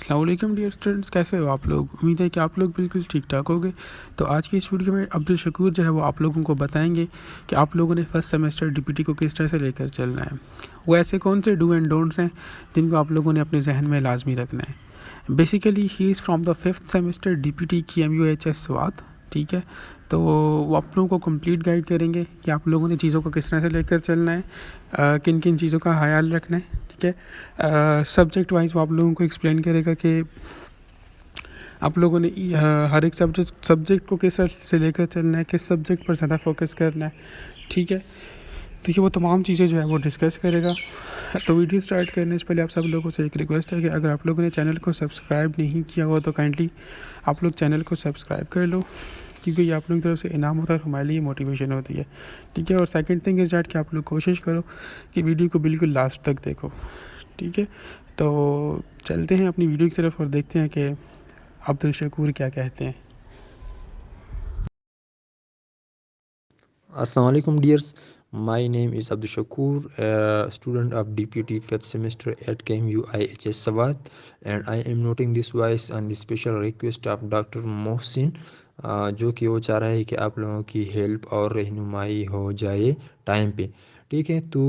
السلام علیکم dear students, کیسے ہو آپ لوگ؟ امید ہے کہ آپ لوگ بالکل ٹھیک ٹھاک ہوگے۔ تو آج کی اس ویڈیو میں عبدالشکور جو ہے وہ آپ لوگوں کو بتائیں گے کہ آپ لوگوں نے first semester D P T کو کس طرح سے لے کر چلنا ہے۔ وہ ایسے کون سے ڈو اینڈ ڈونٹس ہیں جن کو آپ لوگوں نے اپنے ذہن میں لازمی رکھنا ہے۔ Basically he is from the fifth semester D P T کی MUHS سوات، ٹھیک ہے۔ تو وہ آپ لوگوں کو کمپلیٹ گائیڈ کریں گے کہ آپ لوگوں نے چیزوں کو کس طرح سے لے کر چلنا ہے، کن کن چیزوں کا خیال رکھنا ہے، ٹھیک ہے۔ سبجیکٹ وائز وہ آپ لوگوں کو ایکسپلین کرے گا کہ آپ لوگوں نے ہر ایک سبجیکٹ کو کس طرح سے لے کر چلنا ہے، کس سبجیکٹ پر زیادہ فوکس کرنا ہے، ٹھیک ہے۔ تو یہ وہ تمام چیزیں جو ہے وہ ڈسکس کرے گا۔ تو ویڈیو سٹارٹ کرنے سے پہلے آپ سب لوگوں سے ایک ریکویسٹ ہے کہ اگر آپ لوگوں نے چینل کو سبسکرائب نہیں کیا ہوا تو کائنڈلی آپ لوگ چینل کو سبسکرائب کر لو، کیونکہ یہ آپ لوگوں کی طرف سے انعام ہوتا ہے اور ہمارے لیے موٹیویشن ہوتی ہے، ٹھیک ہے۔ اور سیکنڈ تھنگ از دیٹ کہ آپ لوگ کوشش کرو کہ ویڈیو کو بالکل لاسٹ تک دیکھو، ٹھیک ہے۔ تو چلتے ہیں اپنی ویڈیو کی طرف اور دیکھتے ہیں کہ عبدالشکور کیا کہتے ہیں۔ Assalamu alaikum dears, my name is Abdul Shakur, a student of DPT 5th semester at KMU IHS Sawat, and I am noting this voice on the special request of Dr. Mohsin, جو کہ وہ چاہ رہا ہے کہ آپ لوگوں کی ہیلپ اور رہنمائی ہو جائے ٹائم پہ، ٹھیک ہے۔ تو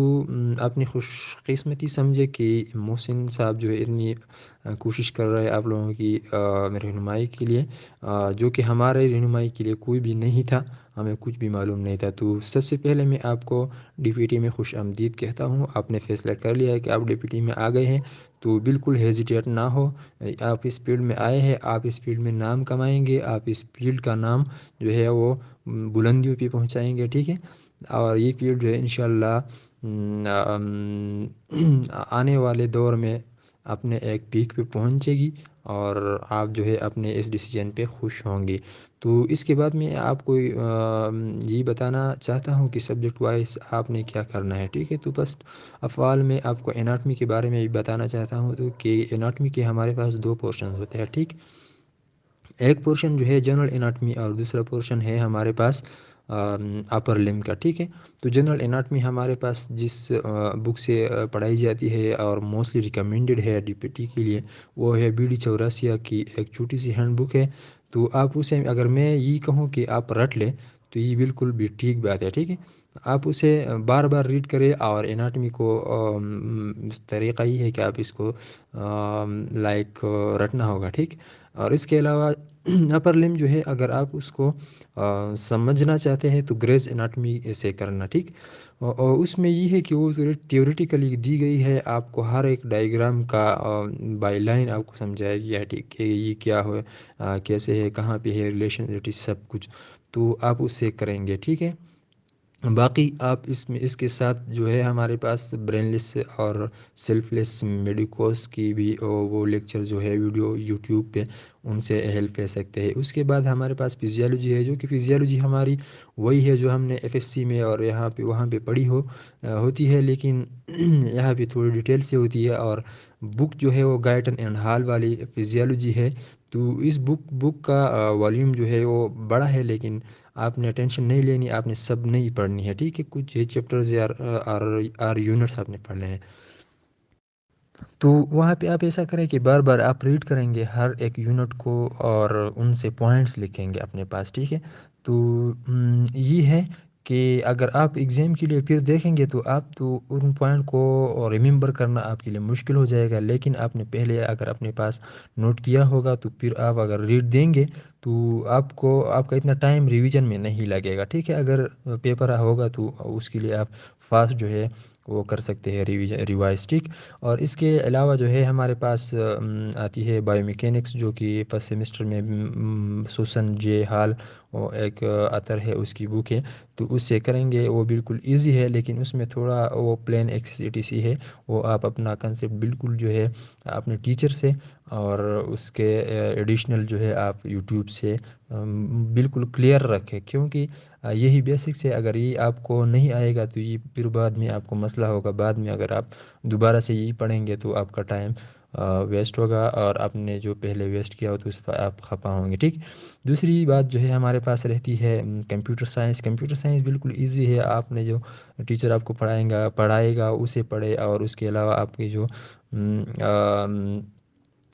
اپنی خوش قسمتی سمجھے کہ محسن صاحب جو ہے اتنی کوشش کر رہے ہیں آپ لوگوں کی رہنمائی کے لیے، جو کہ ہمارے رہنمائی کے لیے کوئی بھی نہیں تھا، ہمیں کچھ بھی معلوم نہیں تھا۔ تو سب سے پہلے میں آپ کو ڈی پی ٹی میں خوش آمدید کہتا ہوں۔ آپ نے فیصلہ کر لیا ہے کہ آپ ڈی پی ٹی میں آ گئے ہیں، تو بالکل ہیزیٹیٹ نہ ہو۔ آپ اس فیلڈ میں آئے ہیں، آپ اس فیلڈ میں نام کمائیں گے، آپ اس فیلڈ کا نام جو ہے وہ بلندیوں پہ پہنچائیں گے، ٹھیک ہے۔ اور یہ فیلڈ جو ہے انشاءاللہ آنے والے دور میں اپنے ایک پیک پہ پہنچے گی، اور آپ جو ہے اپنے اس ڈیسیجن پہ خوش ہوں گے۔ تو اس کے بعد میں آپ کو یہ بتانا چاہتا ہوں کہ سبجیکٹ وائز آپ نے کیا کرنا ہے، ٹھیک ہے۔ تو بس افعال میں آپ کو اناٹمی کے بارے میں بھی بتانا چاہتا ہوں، تو کہ اناٹمی کے ہمارے پاس دو پورشنز ہوتے ہیں، ٹھیک۔ ایک پورشن جو ہے جنرل اناٹمی، اور دوسرا پورشن ہے ہمارے پاس اپر لم کا، ٹھیک ہے۔ تو جنرل اناٹمی ہمارے پاس جس بک سے پڑھائی جاتی ہے اور موسٹلی ریکمینڈڈ ہے ڈی پی ٹی کے لیے، وہ ہے BD چوراسیہ کی ایک چھوٹی سی ہینڈ بک ہے۔ تو آپ اسے، اگر میں یہ کہوں کہ آپ رٹ لیں تو یہ بالکل بھی ٹھیک بات ہے، ٹھیک ہے۔ آپ اسے بار بار ریڈ کریں، اور اناٹمی کو طریقہ یہ ہے کہ آپ اس کو رٹنا ہوگا، ٹھیک۔ اور اس کے علاوہ اپر لم جو ہے، اگر آپ اس کو سمجھنا چاہتے ہیں تو گریز اناٹمی سے کرنا، ٹھیک۔ اور اس میں یہ ہے کہ وہ تھیوریٹیکلی دی گئی ہے، آپ کو ہر ایک ڈائیگرام کا بائی لائن آپ کو سمجھایا گیا، ٹھیک کہ یہ کیا ہو، کیسے ہے، کہاں پہ ہے، ریلیشنٹی، سب کچھ، تو آپ اس سے کریں گے، ٹھیک ہے۔ باقی آپ اس کے ساتھ جو ہے ہمارے پاس برین لیس اور سیلف لیس میڈیکوز کی بھی وہ لیکچر جو ہے ویڈیو یوٹیوب پہ، ان سے ہیلپ لے سکتے ہیں۔ اس کے بعد ہمارے پاس فزیالوجی ہے، جو کہ فزیالوجی ہماری وہی ہے جو ہم نے FSC میں اور یہاں پہ وہاں پہ پڑھی ہوتی ہے، لیکن یہاں پہ تھوڑی ڈیٹیل سے ہوتی ہے، اور بک جو ہے وہ گائٹن اینڈ ہال والی فزیالوجی ہے۔ تو اس بک کا والیوم جو ہے وہ بڑا ہے، لیکن آپ نے ٹینشن نہیں لینی، آپ نے سب نہیں پڑھنی ہے، ٹھیک ہے۔ کچھ چیپٹرز اور یونٹس آپ نے پڑھنے ہیں۔ تو وہاں پہ آپ ایسا کریں کہ بار بار آپ ریڈ کریں گے ہر ایک یونٹ کو، اور ان سے پوائنٹس لکھیں گے اپنے پاس، ٹھیک ہے۔ تو یہ ہے کہ اگر آپ ایگزام کے لیے پھر دیکھیں گے تو آپ تو ان پوائنٹ کو ریممبر کرنا آپ کے لیے مشکل ہو جائے گا، لیکن آپ نے پہلے اگر اپنے پاس نوٹ کیا ہوگا تو پھر آپ اگر ریڈ دیں گے تو آپ کا اتنا ٹائم ریویژن میں نہیں لگے گا، ٹھیک ہے۔ اگر پیپر ہوگا تو اس کے لیے آپ فاسٹ جو ہے وہ کر سکتے ہیں ریوائز، ٹھیک۔ اور اس کے علاوہ جو ہے ہمارے پاس آتی ہے بایو میکینکس، جو کہ فرسٹ سیمسٹر میں سوسن جے ہال ایک اتر ہے، اس کی بک ہے، تو اس سے کریں گے، وہ بالکل ایزی ہے، لیکن اس میں تھوڑا وہ پلین ایکسیسٹی سی ہے، وہ آپ اپنا کنسیپٹ بالکل جو ہے اپنے ٹیچر سے، اور اس کے ایڈیشنل جو ہے آپ یوٹیوب سے بالکل کلیئر رکھیں، کیونکہ یہی بیسکس ہے۔ اگر یہ آپ کو نہیں آئے گا تو یہ پھر بعد میں آپ کو مسئلہ ہوگا، بعد میں اگر آپ دوبارہ سے یہی پڑھیں گے تو آپ کا ٹائم ویسٹ ہوگا، اور آپ نے جو پہلے ویسٹ کیا ہو تو اس پر آپ خفا ہوں گے، ٹھیک۔ دوسری بات جو ہے ہمارے پاس رہتی ہے کمپیوٹر سائنس۔ کمپیوٹر سائنس بالکل ایزی ہے، آپ نے جو ٹیچر آپ کو پڑھائے گا اسے پڑھے، اور اس کے علاوہ آپ کی جو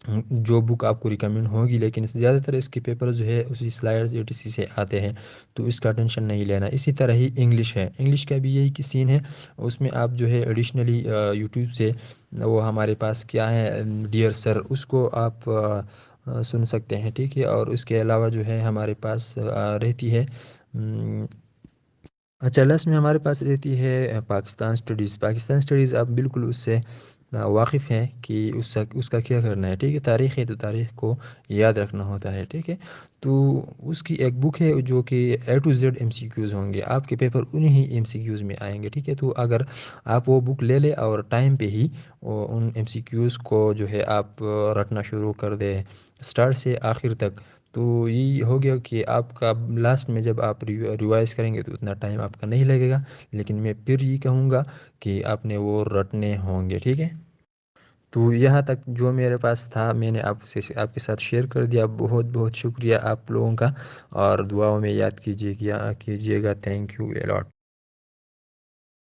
جو بک آپ کو ریکمنڈ ہوگی، لیکن زیادہ تر اس کے پیپر جو ہے اسی سلائڈز etc سے آتے ہیں، تو اس کا ٹینشن نہیں لینا۔ اسی طرح ہی انگلش ہے، انگلش کا بھی یہی سین ہے، اس میں آپ جو ہے ایڈیشنلی یوٹیوب سے وہ ہمارے پاس کیا ہے ڈیئر سر، اس کو آپ سن سکتے ہیں، ٹھیک ہے۔ اور اس کے علاوہ جو ہے ہمارے پاس رہتی ہے اچھا لس میں ہمارے پاس رہتی ہے پاکستان اسٹڈیز۔ پاکستان اسٹڈیز آپ بالکل اس سے واقف ہیں کہ اس کا کیا کرنا ہے، ٹھیک ہے۔ تاریخ ہے تو تاریخ کو یاد رکھنا ہوتا ہے، ٹھیک ہے۔ تو اس کی ایک بک ہے جو کہ A to Z MCQs ہوں گے، آپ کے پیپر انہی MCQs میں آئیں گے، ٹھیک ہے۔ تو اگر آپ وہ بک لے لیں اور ٹائم پہ ہی ان MCQs کو جو ہے آپ رٹنا شروع کر دیں اسٹارٹ سے آخر تک، تو یہ ہو گیا کہ آپ کا لاسٹ میں جب آپ ریوائز کریں گے تو اتنا ٹائم آپ کا نہیں لگے گا، لیکن میں پھر یہ کہوں گا کہ آپ نے وہ رٹنے ہوں گے، ٹھیک ہے۔ تو یہاں تک جو میرے پاس تھا میں نے آپ کے ساتھ شیئر کر دیا۔ بہت بہت شکریہ آپ لوگوں کا، اور دعاؤں میں یاد کیجیے گا۔ Thank you a lot.